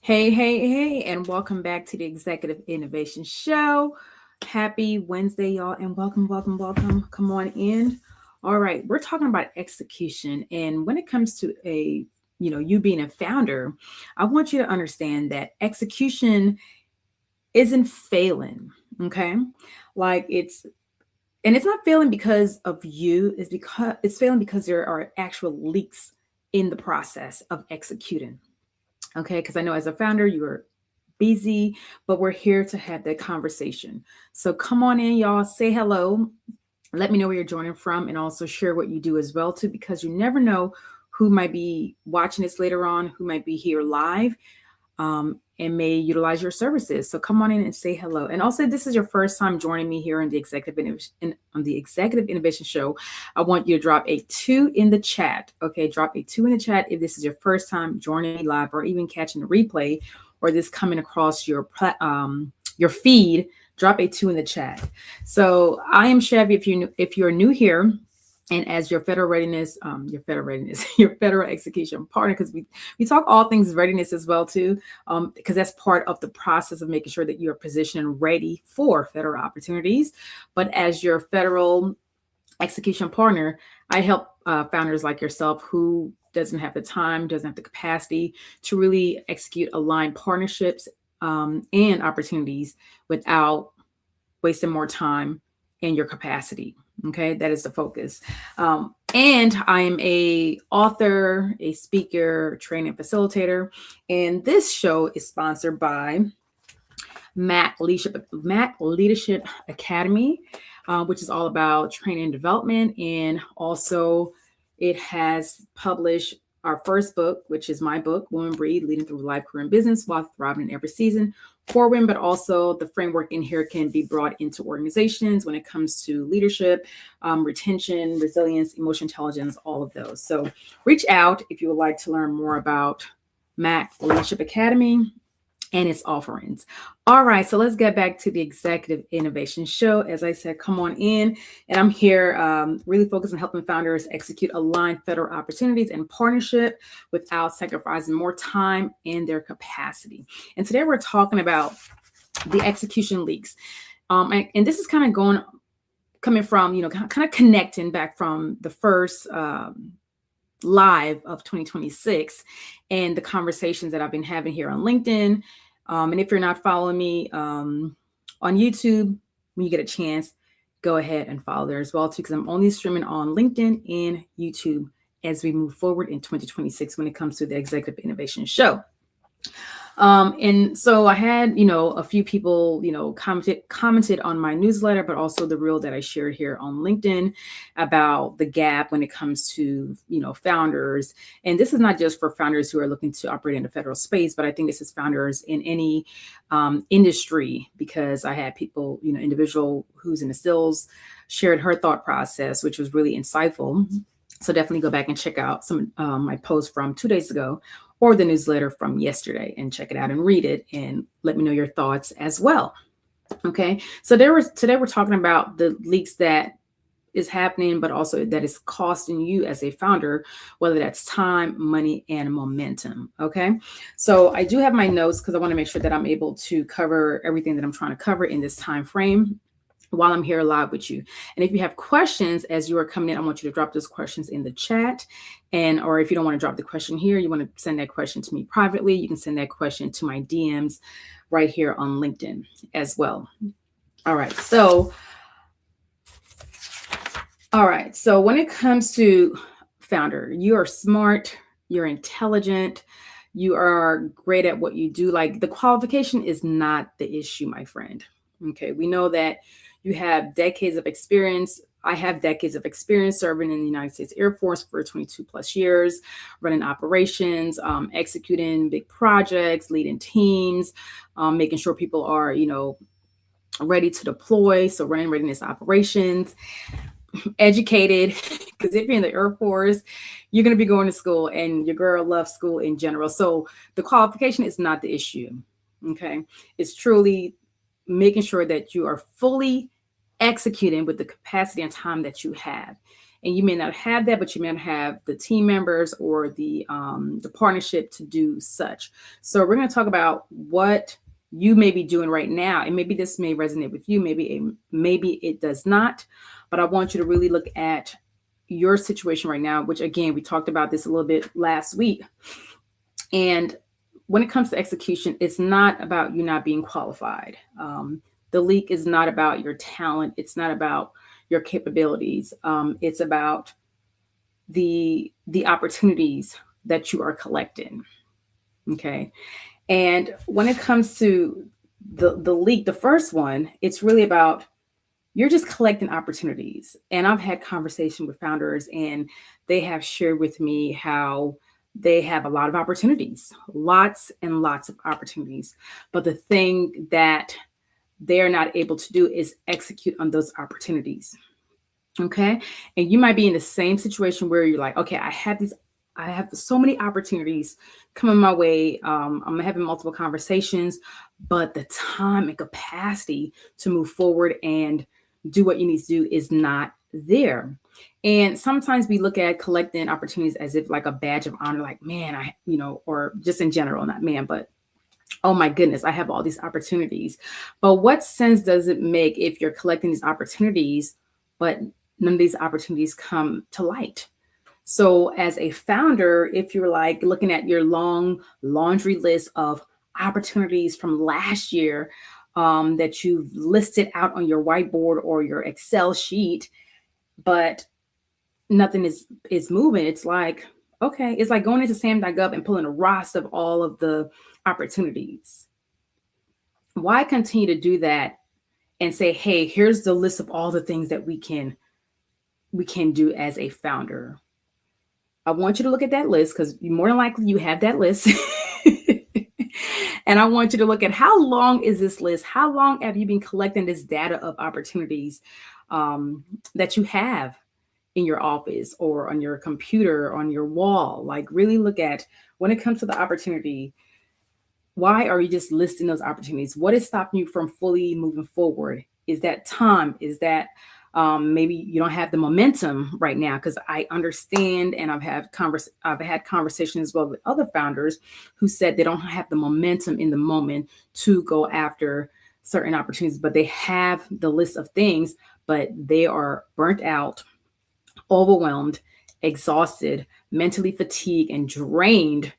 Hey, and welcome back to the Executive Innovation Show. Happy Wednesday, y'all, and welcome. Come on in. All right, we're talking about execution. And when it comes to you being a founder, I want you to understand that execution isn't failing, okay? Like it's not failing because of you, it's failing because there are actual leaks in the process of executing. Okay, because I know as a founder, you are busy, but we're here to have that conversation. So come on in, y'all. Say hello. Let me know where you're joining from, and also share what you do as well too, because you never know who might be watching this later on, who might be here live, and may utilize your services. So come on in and say hello. And also, if this is your first time joining me here on the Executive Innovation Show, I want you to drop a 2 in the chat. Okay, drop a 2 in the chat if this is your first time joining me live, or even catching the replay, or this coming across your feed. Drop a 2 in the chat. So I am Chevy. If you're new here, and as your federal readiness, your federal execution partner, because we talk all things readiness as well too, because that's part of the process of making sure that you're positioned and ready for federal opportunities. But as your federal execution partner, I help founders like yourself who doesn't have the time, doesn't have the capacity to really execute aligned partnerships and opportunities without wasting more time and your capacity. Okay, that is the focus. And I am a author, a speaker, training facilitator, and this show is sponsored by Mac Leadership Academy, which is all about training and development. And also, it has published our first book, which is my book, Women Breathe, Leading Through Life, Career, and Business While Thriving in Every Season for women. But also the framework in here can be brought into organizations when it comes to leadership, retention, resilience, emotional intelligence, all of those. So reach out if you would like to learn more about Mac Leadership Academy and its offerings. All right, so let's get back to the Executive Innovation Show. As I said, come on in. And I'm here really focused on helping founders execute aligned federal opportunities and partnership without sacrificing more time and their capacity. And today we're talking about the execution leaks. And this is kind of coming from, kind of connecting back from the first live of 2026 and the conversations that I've been having here on LinkedIn. And if you're not following me on YouTube, when you get a chance, go ahead and follow there as well too, because I'm only streaming on LinkedIn and YouTube as we move forward in 2026 when it comes to the Executive Innovation Show. And so I had, a few people, commented on my newsletter, but also the reel that I shared here on LinkedIn about the gap when it comes to, founders. And this is not just for founders who are looking to operate in the federal space, but I think this is founders in any industry, because I had people, individual who's in the stills shared her thought process, which was really insightful. So definitely go back and check out some my posts from 2 days ago, or the newsletter from yesterday, and check it out and read it and let me know your thoughts as well. Okay, so today we're talking about the leaks that is happening, but also that is costing you as a founder, whether that's time, money, and momentum. Okay, so I do have my notes because I want to make sure that I'm able to cover everything that I'm trying to cover in this time frame while I'm here live with you. And if you have questions as you are coming in, I want you to drop those questions in the chat. Or if you don't want to drop the question here, you want to send that question to me privately, you can send that question to my DMs right here on LinkedIn as well. All right. So when it comes to founder, you are smart, you're intelligent, you are great at what you do. Like, the qualification is not the issue, my friend. Okay. We know that you have decades of experience. I have decades of experience serving in the United States Air Force for 22 plus years, running operations, executing big projects, leading teams, making sure people are, ready to deploy. So running readiness operations, educated, because if you're in the Air Force, you're going to be going to school, and your girl loves school in general. So the qualification is not the issue. Okay. It's truly making sure that you are fully executing with the capacity and time that you have. And you may not have that, but you may not have the team members or the partnership to do such. So we're going to talk about what you may be doing right now, and maybe this may resonate with you, maybe it does not. But I want you to really look at your situation right now, which again, we talked about this a little bit last week. And when it comes to execution, it's not about you not being qualified. The leak is not about your talent. It's not about your capabilities. It's about the opportunities that you are collecting. Okay. And when it comes to the leak, the first one, it's really about you're just collecting opportunities. And I've had conversation with founders, and they have shared with me how they have a lot of opportunities, lots and lots of opportunities. But the thing that they're not able to do is execute on those opportunities. Okay. And you might be in the same situation where you're like, okay, I have so many opportunities coming my way. I'm having multiple conversations, but the time and capacity to move forward and do what you need to do is not there. And sometimes we look at collecting opportunities as if like a badge of honor, like, man, or just in general, not man, but oh my goodness, I have all these opportunities. But what sense does it make if you're collecting these opportunities, but none of these opportunities come to light? So, as a founder, if you're like looking at your long laundry list of opportunities from last year that you've listed out on your whiteboard or your Excel sheet, but nothing is moving, it's like, okay, it's like going into sam.gov and pulling a roster of all of the opportunities. Why continue to do that and say, hey, here's the list of all the things that we can do as a founder? I want you to look at that list because more than likely you have that list. And I want you to look at how long is this list? How long have you been collecting this data of opportunities that you have in your office or on your computer, on your wall? Like really look at when it comes to the opportunity, why are you just listing those opportunities? What is stopping you from fully moving forward? Is that time? Is that maybe you don't have the momentum right now? Because I understand, and I've had conversations as well with other founders who said they don't have the momentum in the moment to go after certain opportunities, but they have the list of things, but they are burnt out, overwhelmed, exhausted, mentally fatigued, and drained.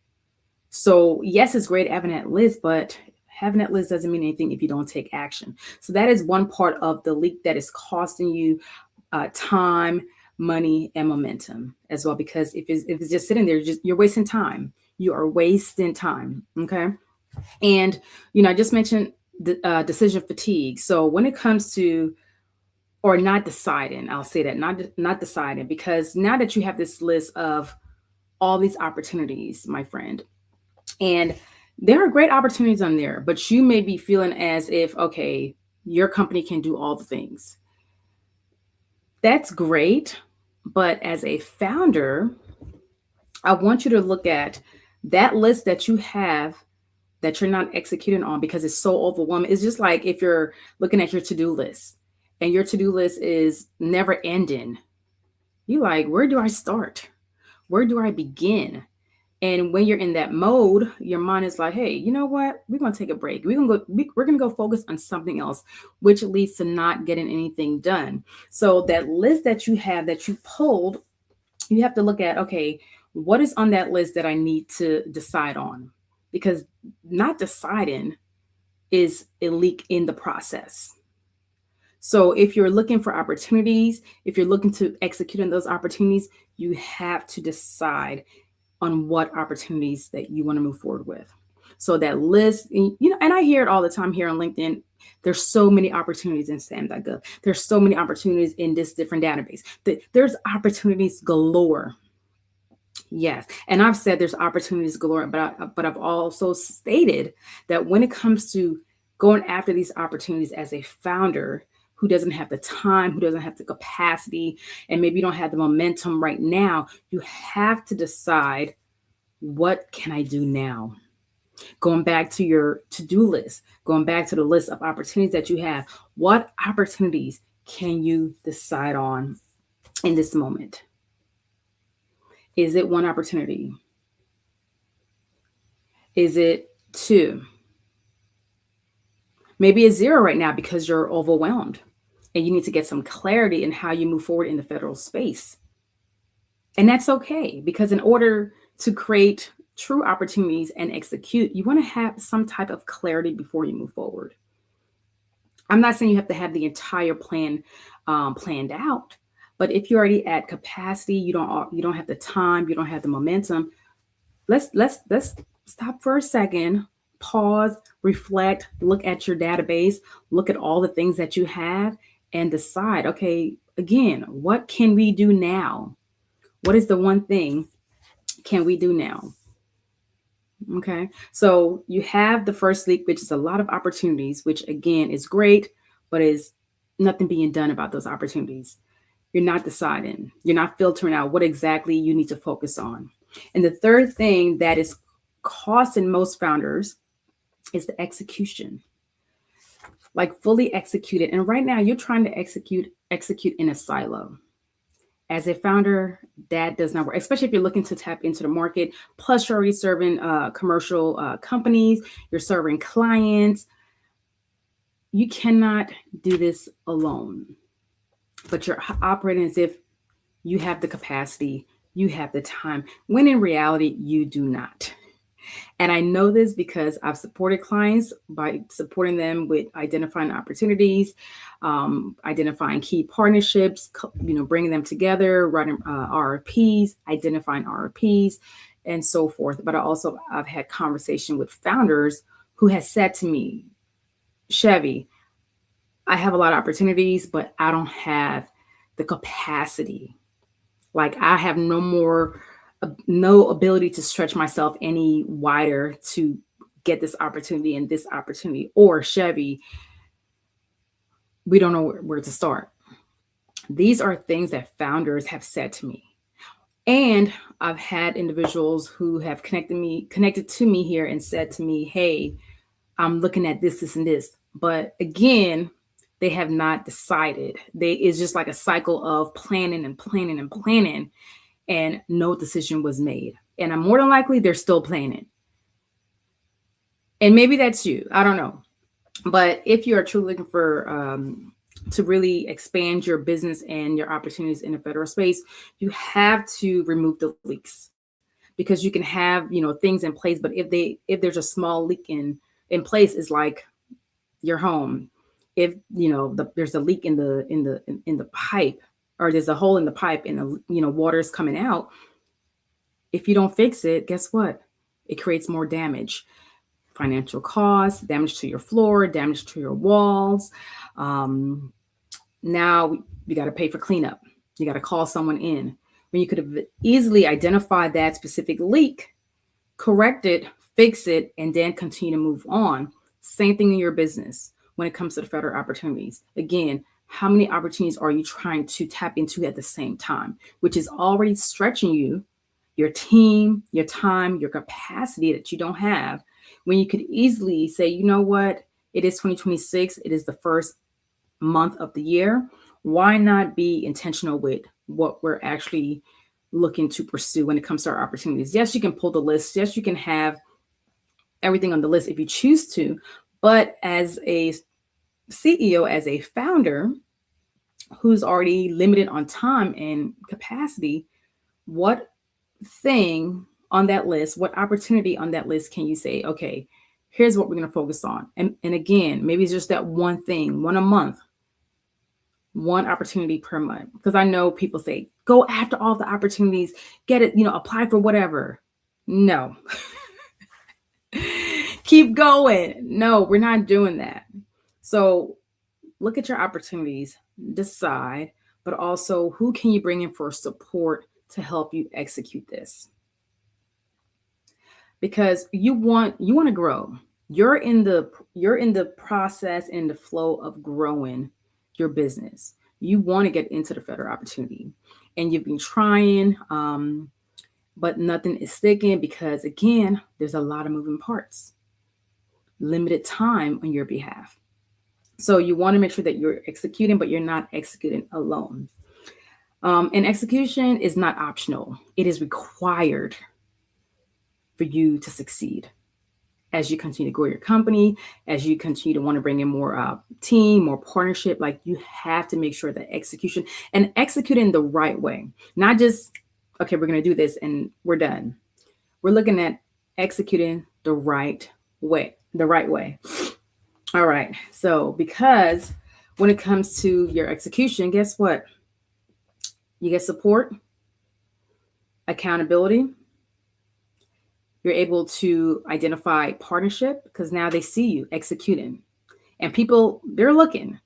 So yes, it's great having that list, but having that list doesn't mean anything if you don't take action. So that is one part of the leak that is costing you time, money, and momentum as well. Because if it's just sitting there, you're wasting time. You are wasting time. Okay. And I just mentioned the decision fatigue. So when it comes to or not deciding, I'll say that not deciding, because now that you have this list of all these opportunities, my friend, and there are great opportunities on there, but you may be feeling as if, okay, your company can do all the things. That's great. But as a founder, I want you to look at that list that you have that you're not executing on because it's so overwhelming. It's just like if you're looking at your to-do list and your to-do list is never ending. You're like, where do I start? Where do I begin? And when you're in that mode, your mind is like, hey, you know what? We're going to take a break. We're going to go focus on something else, which leads to not getting anything done. So that list that you have that you pulled, you have to look at, okay, what is on that list that I need to decide on? Because not deciding is a leak in the process. So if you're looking for opportunities, if you're looking to execute on those opportunities, you have to decide on what opportunities that you want to move forward with. So that list, and I hear it all the time here on LinkedIn. There's so many opportunities in sam.gov. There's so many opportunities in this different database. There's opportunities galore. Yes. And I've said there's opportunities galore, but I've also stated that when it comes to going after these opportunities as a founder who doesn't have the time, who doesn't have the capacity, and maybe you don't have the momentum right now, you have to decide, what can I do now? Going back to your to-do list, going back to the list of opportunities that you have, what opportunities can you decide on in this moment? Is it one opportunity? Is it two? Maybe it's zero right now because you're overwhelmed and you need to get some clarity in how you move forward in the federal space. And that's okay, because in order to create true opportunities and execute, you want to have some type of clarity before you move forward. I'm not saying you have to have the entire plan planned out, but if you're already at capacity, you don't have the time, you don't have the momentum. Let's stop for a second, pause, reflect, look at your database, look at all the things that you have, and decide. Okay, again, what can we do now? What is the one thing can we do now? Okay. So you have the first leak, which is a lot of opportunities, which again is great, but is nothing being done about those opportunities. You're not deciding, you're not filtering out what exactly you need to focus on. And the third thing that is costing most founders is the execution, like fully executed. And right now you're trying to execute in a silo. As a founder, that does not work, especially if you're looking to tap into the market. Plus, you're already serving commercial companies, you're serving clients. You cannot do this alone, but you're operating as if you have the capacity, you have the time, when in reality, you do not. And I know this because I've supported clients by supporting them with identifying opportunities, identifying key partnerships, bringing them together, writing RFPs, identifying RFPs, and so forth. But I've had conversation with founders who has said to me, Chevy, I have a lot of opportunities, but I don't have the capacity. Like I have no ability to stretch myself any wider to get this opportunity and this opportunity. Or Chevy, we don't know where to start. These are things that founders have said to me. And I've had individuals who have connected to me here and said to me, hey, I'm looking at this, and this. But again, they have not decided. It's just like a cycle of planning and planning and planning, and no decision was made. And I'm more than likely they're still planning. And maybe that's you. I don't know. But if you are truly looking for to really expand your business and your opportunities in the federal space, you have to remove the leaks, because you can have things in place, but if there's a small leak in place, is like your home. If there's a leak in the pipe, or there's a hole in the pipe and the water is coming out, if you don't fix it, guess what? It creates more damage, financial costs, damage to your floor, damage to your walls. Now you got to pay for cleanup. You got to call someone in when you could have easily identified that specific leak, correct it, fix it, and then continue to move on. Same thing in your business when it comes to the federal opportunities. Again, how many opportunities are you trying to tap into at the same time, which is already stretching you, your team, your time, your capacity that you don't have, when you could easily say, you know what, it is 2026, it is the first month of the year. Why not be intentional with what we're actually looking to pursue when it comes to our opportunities? Yes, you can pull the list. Yes, you can have everything on the list if you choose to. But as a CEO, as a founder who's already limited on time and capacity, what thing on that list, what opportunity on that list can you say, okay, here's what we're going to focus on? And again, maybe it's just that one thing, one a month, one opportunity per month. Because I know people say, go after all the opportunities, get it, apply for whatever. No. Keep going. No, we're not doing that. So look at your opportunities, decide, but also who can you bring in for support to help you execute this? Because you want to grow. You're in the process, in the flow of growing your business. You want to get into the federal opportunity, and you've been trying, but nothing is sticking because, again, there's a lot of moving parts, limited time on your behalf. So you want to make sure that you're executing, but you're not executing alone. And execution is not optional, it is required for you to succeed as you continue to grow your company, as you continue to want to bring in more team, more partnership. Like you have to make sure that execution and executing the right way, not just, okay, we're going to do this and we're done. We're looking at executing the right way, the right way. All right. So, because when it comes to your execution, guess what? You get support, accountability. You're able to identify partnership because now they see you executing. And people, they're looking.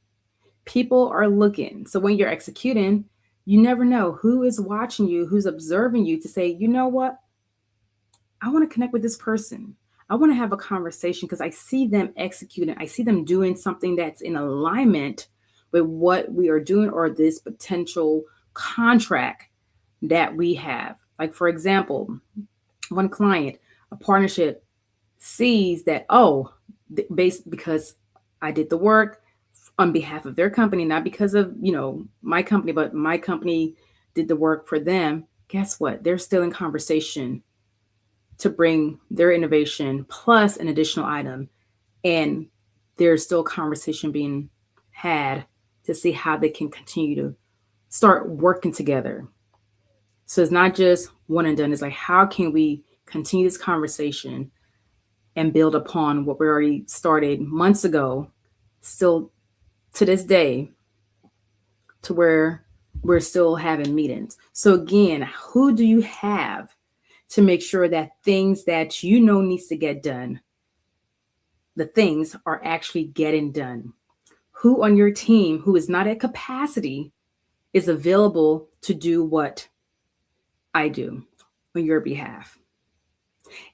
People are looking. So when you're executing, you never know who is watching you, who's observing you to say, you know what? I want to connect with this person. I want to have a conversation because I see them executing. I see them doing something that's in alignment with what we are doing or this potential contract that we have. Like, for example, one client, a partnership sees that, oh, based because I did the work on behalf of their company, not because of, my company, but my company did the work for them. Guess what? They're still in conversation to bring their innovation plus an additional item. And there's still conversation being had to see how they can continue to start working together. So it's not just one and done. It's like, how can we continue this conversation and build upon what we already started months ago, still to this day, to where we're still having meetings. So again, who do you have to make sure that things that you know needs to get done, the things are actually getting done? Who on your team who is not at capacity is available to do what I do on your behalf?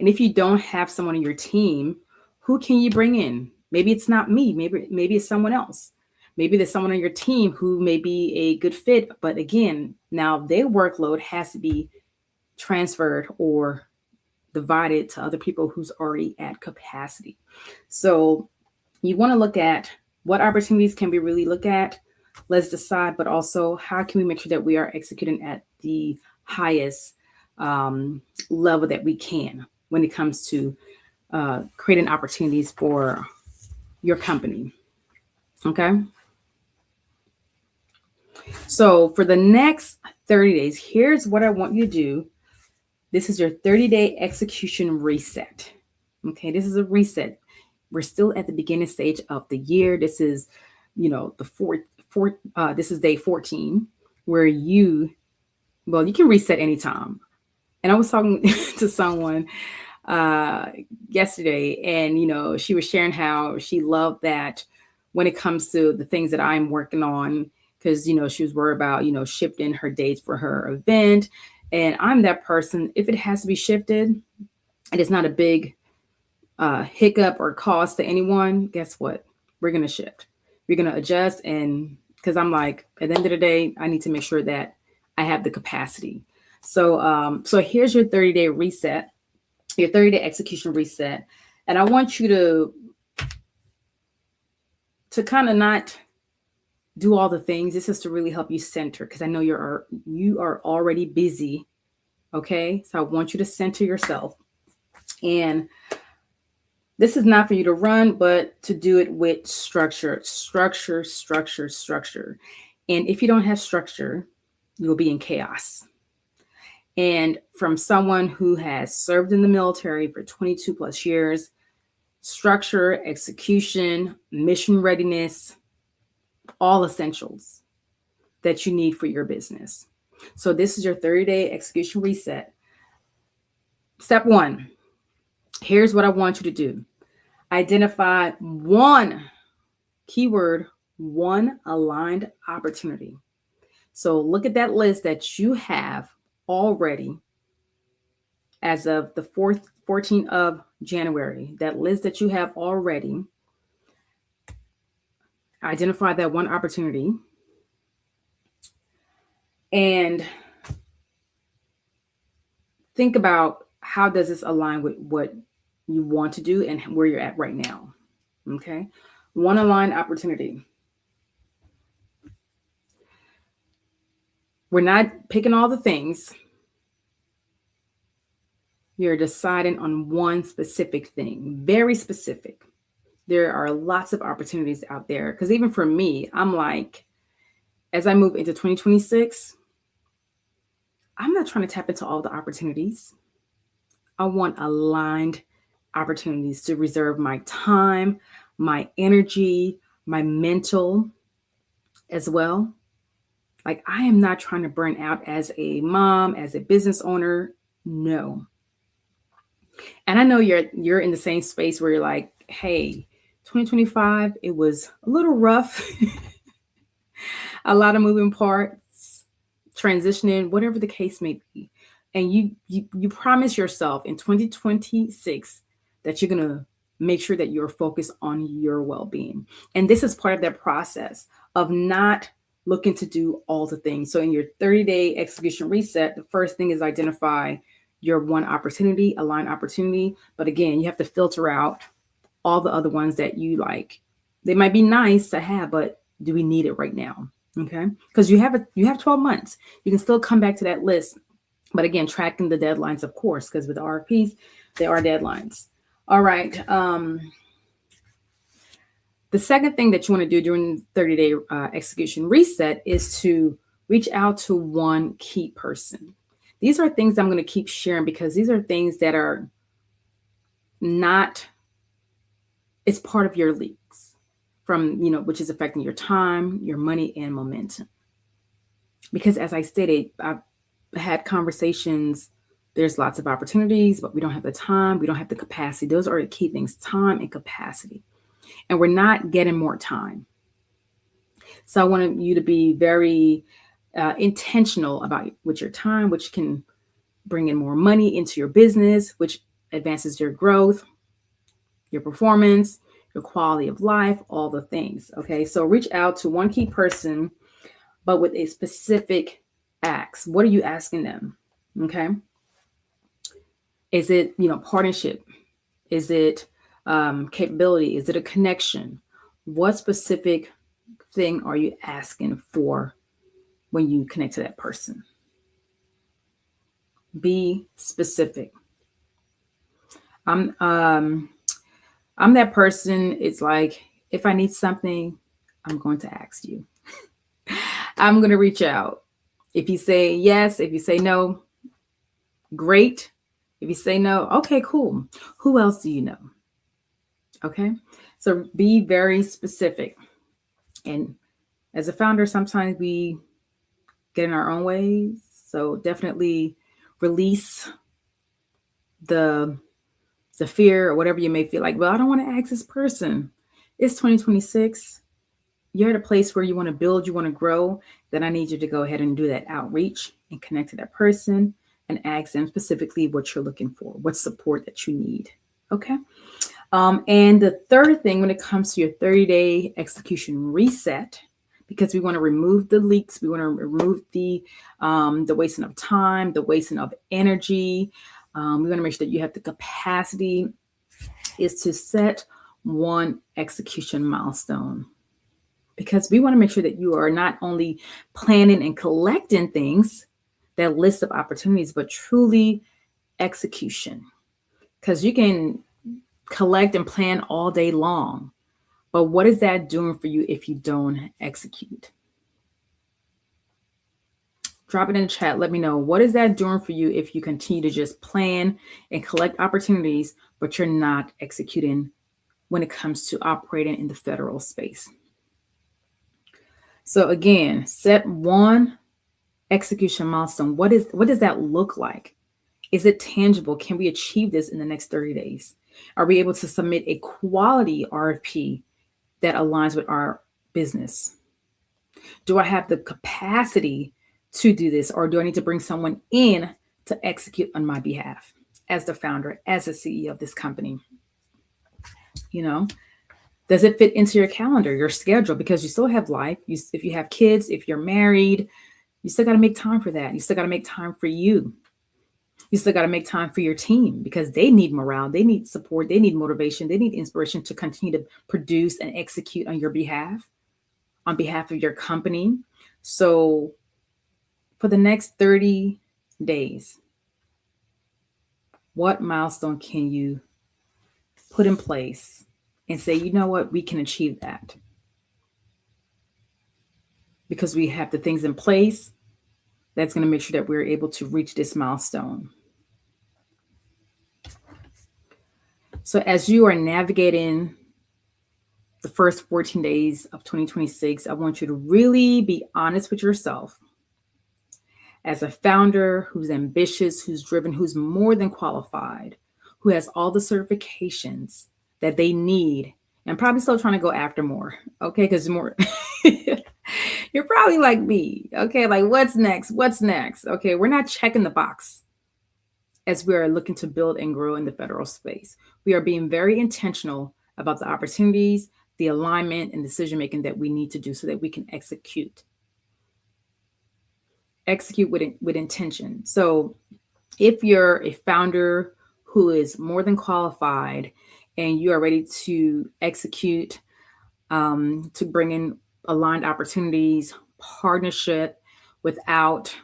And if you don't have someone on your team, who can you bring in? Maybe it's not me, maybe it's someone else. Maybe there's someone on your team who may be a good fit, but again, now their workload has to be transferred or divided to other people who's already at capacity. So you want to look at what opportunities can we really look at. Let's decide, but also how can we make sure that we are executing at the highest level that we can when it comes to creating opportunities for your company. Okay. So for the next 30 days, here's what I want you to do. This is your 30-day execution reset. Okay, this is a reset. We're still at the beginning stage of the year. This is, the fourth, this is day 14, where you can reset anytime. And I was talking to someone yesterday, and she was sharing how she loved that when it comes to the things that I'm working on, because she was worried about shifting her dates for her event. And I'm that person. If it has to be shifted and it's not a big hiccup or cost to anyone, guess what? We're going to shift. We're going to adjust. And because I'm like, at the end of the day, I need to make sure that I have the capacity. So here's your 30-day reset, your 30-day execution reset. And I want you to kind of not do all the things. This is to really help you center, because I know you are already busy. Okay. So I want you to center yourself. And this is not for you to run, but to do it with structure. And if you don't have structure, you'll be in chaos. And from someone who has served in the military for 22 plus years, structure, execution, mission readiness, all essentials that you need for your business. So this is your 30-day execution reset. Step 1, here's what I want you to do. Identify one keyword, one aligned opportunity. So look at that list that you have already as of the 14th of January, that list that you have already. Identify that one opportunity and think about how does this align with what you want to do and where you're at right now. Okay. One aligned opportunity. We're not picking all the things. You're deciding on one specific thing, very specific. There are lots of opportunities out there. Because even for me, I'm like, as I move into 2026, I'm not trying to tap into all the opportunities. I want aligned opportunities to reserve my time, my energy, my mental as well. Like, I am not trying to burn out as a mom, as a business owner. No. And I know you're in the same space where you're like, hey, 2025, it was a little rough. A lot of moving parts, transitioning, whatever the case may be. And you promise yourself in 2026 that you're going to make sure that you're focused on your well-being. And this is part of that process of not looking to do all the things. So in your 30-day execution reset, the first thing is identify your one opportunity, align opportunity. But again, you have to filter out all the other ones that you like. They might be nice to have, but do we need it right now? Okay. Because you have 12 months. You can still come back to that list. But again, tracking the deadlines, of course, because with the RFPs, there are deadlines. All right. The second thing that you want to do during the 30-day execution reset is to reach out to one key person. These are things I'm going to keep sharing because these are things that are not, it's part of your leaks from, which is affecting your time, your money, and momentum. Because as I stated, I've had conversations, there's lots of opportunities, but we don't have the time, we don't have the capacity. Those are the key things, time and capacity. And we're not getting more time. So I want you to be very intentional about with your time, which can bring in more money into your business, which advances your growth, your performance, your quality of life, all the things. Okay. So reach out to one key person, but with a specific ask. What are you asking them? Okay. Is it, partnership? Is it capability? Is it a connection? What specific thing are you asking for when you connect to that person? Be specific. I'm that person. It's like, if I need something, I'm going to ask you. I'm going to reach out. If you say yes, if you say no, great. If you say no, okay, cool. Who else do you know? Okay. So be very specific. And as a founder, sometimes we get in our own ways. So definitely release the fear or whatever you may feel like, well, I don't want to ask this person. It's 2026. You're at a place where you want to build, you want to grow, then I need you to go ahead and do that outreach and connect to that person and ask them specifically what you're looking for, what support that you need. Okay. And the third thing, when it comes to your 30-day execution reset, because we want to remove the leaks, we want to remove the wasting of time, the wasting of energy. We want to make sure that you have the capacity, is to set one execution milestone. Because we want to make sure that you are not only planning and collecting things, that list of opportunities, but truly execution. Because you can collect and plan all day long, but what is that doing for you if you don't execute? Drop it in the chat. Let me know, what is that doing for you if you continue to just plan and collect opportunities, but you're not executing when it comes to operating in the federal space? So again, set one execution milestone. What does that look like? Is it tangible? Can we achieve this in the next 30 days? Are we able to submit a quality RFP that aligns with our business? Do I have the capacity to do this, or do I need to bring someone in to execute on my behalf as the founder, as the CEO of this company? Does it fit into your calendar, your schedule? Because you still have life. If you have kids, if you're married, you still got to make time for that. You still got to make time for you. You still got to make time for your team because they need morale, they need support, they need motivation, they need inspiration to continue to produce and execute on your behalf, on behalf of your company. So for the next 30 days, what milestone can you put in place and say, you know what, we can achieve that because we have the things in place that's going to make sure that we're able to reach this milestone. So as you are navigating the first 14 days of 2026, I want you to really be honest with yourself. As a founder who's ambitious, who's driven, who's more than qualified, who has all the certifications that they need, and probably still trying to go after more, okay? Because more, you're probably like me, okay? Like, what's next? What's next? Okay, we're not checking the box as we are looking to build and grow in the federal space. We are being very intentional about the opportunities, the alignment, and decision making that we need to do so that we can execute with intention. So if you're a founder who is more than qualified and you are ready to execute, to bring in aligned opportunities, partnership without,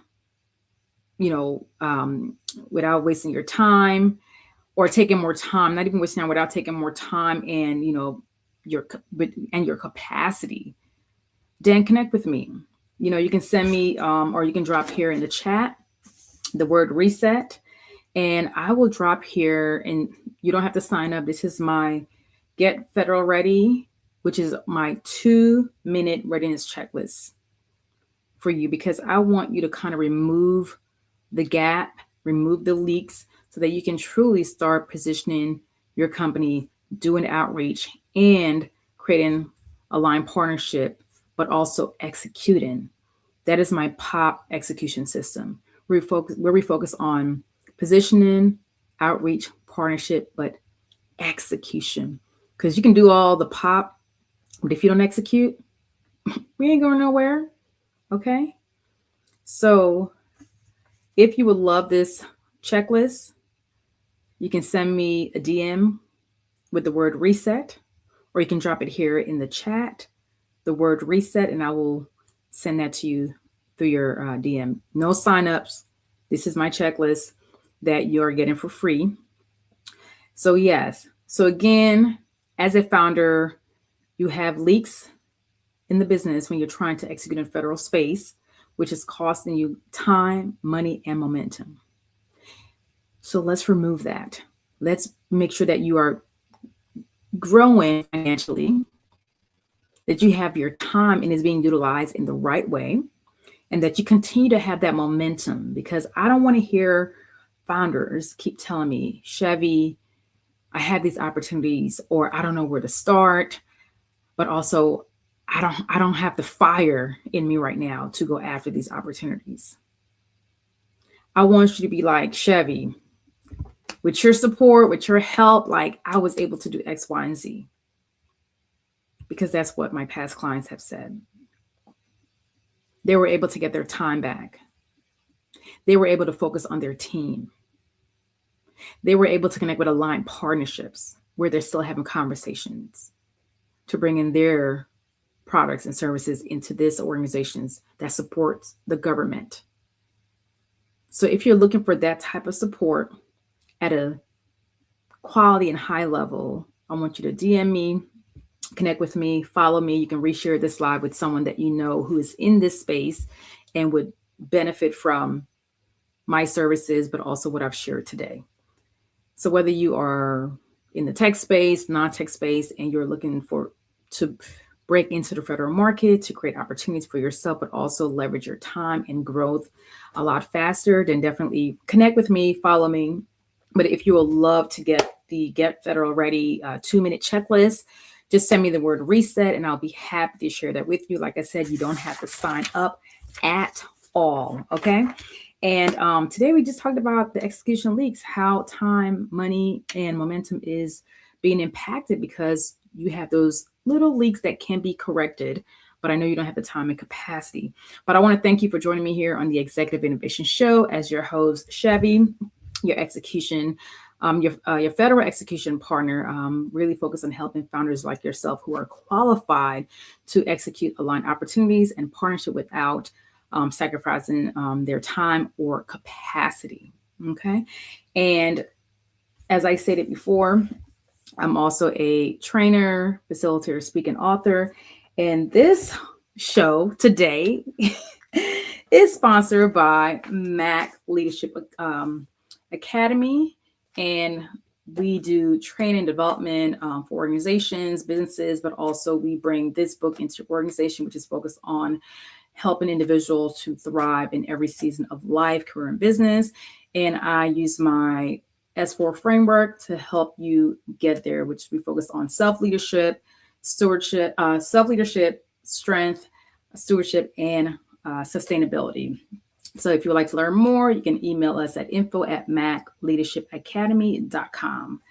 without wasting your time or taking more time, not even wasting time, without taking more time and, your capacity, then connect with me. You can send me, or you can drop here in the chat the word reset, and I will drop here, and you don't have to sign up. This is my Get Federal Ready, which is my 2-minute readiness checklist for you, because I want you to kind of remove the gap, remove the leaks, so that you can truly start positioning your company, doing outreach, and creating aligned partnership, but also executing. That is my POP execution system. Where we focus on positioning, outreach, partnership, but execution. Because you can do all the POP, but if you don't execute, we ain't going nowhere. Okay? So if you would love this checklist, you can send me a DM with the word reset, or you can drop it here in the chat, the word reset, and I will send that to you through your DM. No signups. This is my checklist that you're getting for free. So yes. So again, as a founder, you have leaks in the business when you're trying to execute in federal space, which is costing you time, money, and momentum. So let's remove that. Let's make sure that you are growing financially, that you have your time and is being utilized in the right way, and that you continue to have that momentum, because I don't want to hear founders keep telling me, Chevy, I have these opportunities, or I don't know where to start, but also I don't have the fire in me right now to go after these opportunities. I want you to be like, Chevy, with your support, with your help, like I was able to do X, Y, and Z, because that's what my past clients have said. They were able to get their time back. They were able to focus on their team. They were able to connect with aligned partnerships where they're still having conversations to bring in their products and services into this organizations that supports the government. So if you're looking for that type of support at a quality and high level, I want you to DM me, connect with me, follow me. You can reshare this live with someone that you know who is in this space and would benefit from my services, but also what I've shared today. So whether you are in the tech space, non-tech space, and you're looking to break into the federal market, to create opportunities for yourself, but also leverage your time and growth a lot faster, then definitely connect with me, follow me. But if you would love to get the Get Federal Ready 2-minute checklist, just send me the word reset and I'll be happy to share that with you. Like I said, you don't have to sign up at all, okay? And today we just talked about the execution leaks, how time, money, and momentum is being impacted because you have those little leaks that can be corrected, but I know you don't have the time and capacity. But I want to thank you for joining me here on the Executive Innovation Show as your host, Chevy. your execution, your federal execution partner, really focus on helping founders like yourself who are qualified to execute aligned opportunities and partnership without sacrificing their time or capacity. Okay. And as I stated before, I'm also a trainer, facilitator, speaking author. And this show today is sponsored by MAC Leadership Academy. And we do training development for organizations, businesses, but also we bring this book into your organization, which is focused on helping individuals to thrive in every season of life, career, and business. And I use my S4 framework to help you get there, which we focus on self-leadership, stewardship, strength, stewardship, and sustainability. So if you would like to learn more, you can email us at info@macleadershipacademy.com.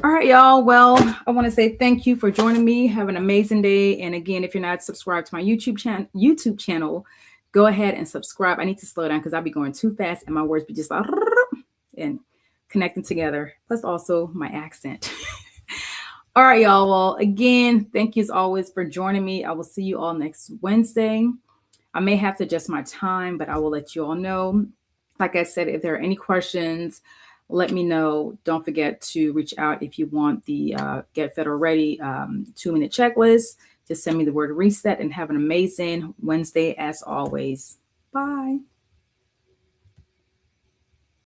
All right, y'all. Well, I want to say thank you for joining me. Have an amazing day. And again, if you're not subscribed to my YouTube channel, go ahead and subscribe. I need to slow down because I'll be going too fast and my words be just like and connecting together. Plus also my accent. All right, y'all. Well, again, thank you as always for joining me. I will see you all next Wednesday. I may have to adjust my time, but I will let you all know. Like I said, if there are any questions, let me know. Don't forget to reach out if you want the Get Federal Ready 2-minute checklist. Just send me the word reset and have an amazing Wednesday as always. Bye.